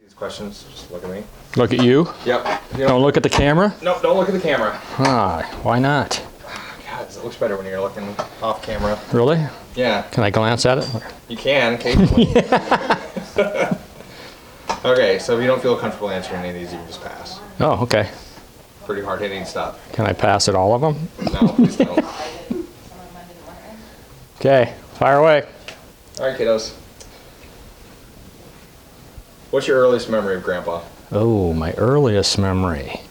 These questions, just look at me. Look at you? Yep. Don't look at the camera? No, don't look at the camera. Ah, why not? God, it looks better when you're looking off camera. Really? Yeah. Can I glance at it? You can, occasionally. Okay, so if you don't feel comfortable answering any of these, you can just pass. Oh, okay. Pretty hard-hitting stuff. Can I pass at all of them? No, please don't. Okay, fire away. All right, kiddos. What's your earliest memory of Grandpa? Oh, my earliest memory.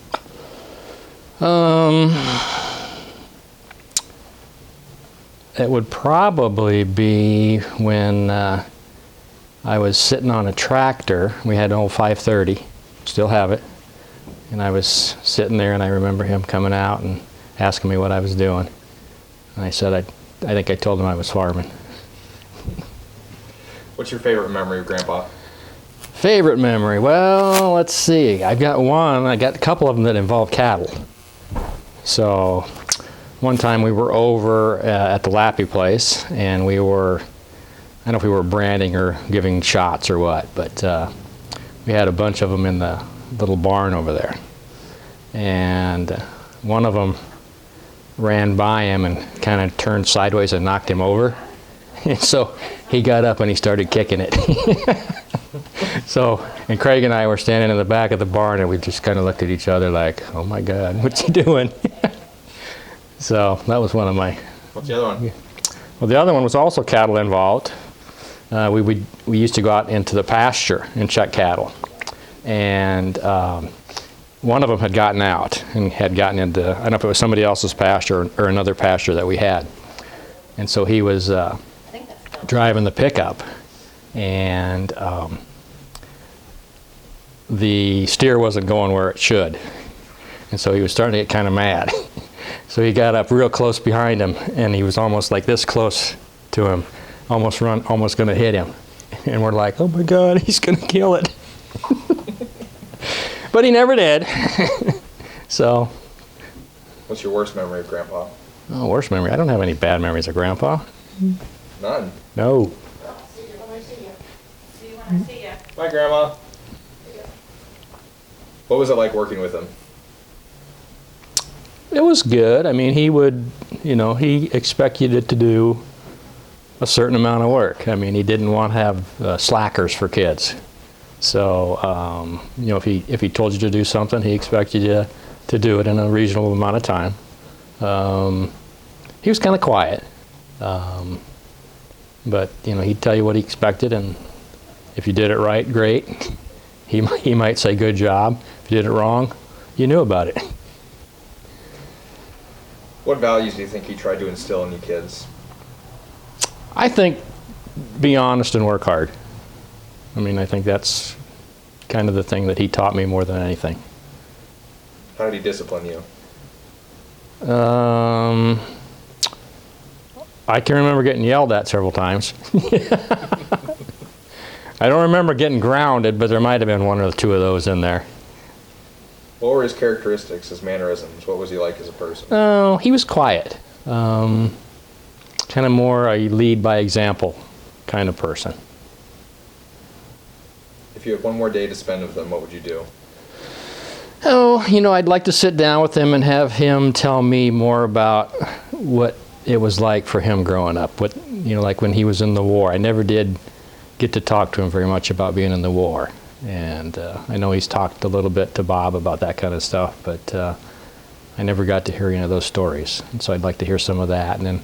It would probably be when I was sitting on a tractor. We had an old 530, still have it. And I was sitting there and I remember him coming out and asking me what I was doing. And I said, I think I told him I was farming. What's your favorite memory of Grandpa? Favorite memory? Well, let's see. I've got one. I got a couple of them that involve cattle. So one time we were over at the Lappy place, and we were, I don't know if we were branding or giving shots or what, but we had a bunch of them in the little barn over there. And one of them ran by him and kind of turned sideways and knocked him over. And so he got up and he started kicking it. So, and Craig and I were standing in the back of the barn and we just kind of looked at each other like, oh my God, what you doing? So that was one of my... What's the other one? Well, the other one was also cattle involved. We used to go out into the pasture and check cattle. And one of them had gotten out and had gotten into, I don't know if it was somebody else's pasture or another pasture that we had. And so he was driving the pickup, and the steer wasn't going where it should. And so he was starting to get kind of mad. So he got up real close behind him, and he was almost like this close to him, almost going to hit him. And we're like, oh my God, he's going to kill it. But he never did. So. What's your worst memory of Grandpa? Oh, worst memory? I don't have any bad memories of Grandpa. None. No. See you when I see you. See you when I see you. Bye, Grandma. What was it like working with him? It was good. I mean, he would, he expected you to do a certain amount of work. I mean, he didn't want to have slackers for kids. So, if he told you to do something, he expected you to do it in a reasonable amount of time. He was kind of quiet. But, he'd tell you what he expected, and if you did it right, great. He might say, good job. If you did it wrong, you knew about it. What values do you think he tried to instill in you kids? I think be honest and work hard. I mean, I think that's kind of the thing that he taught me more than anything. How did he discipline you? I can remember getting yelled at several times. I don't remember getting grounded, but there might have been one or two of those in there. What were his characteristics, his mannerisms? What was he like as a person? Oh, he was quiet. Kind of more a lead by example kind of person. If you had one more day to spend with him, what would you do? Oh, I'd like to sit down with him and have him tell me more about what it was like for him growing up. What, like when he was in the war. I never did get to talk to him very much about being in the war. And I know he's talked a little bit to Bob about that kind of stuff, but I never got to hear any of those stories. And so I'd like to hear some of that. And then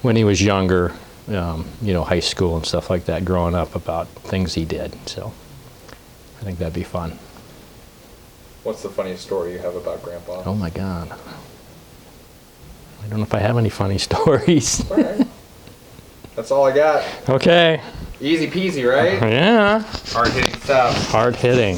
when he was younger, high school and stuff like that, growing up, about things he did. So I think that'd be fun. What's the funniest story you have about Grandpa? Oh my God. I don't know if I have any funny stories. All right. That's all I got. Okay. Easy peasy, right? Yeah. Hard hitting stuff. Hard hitting.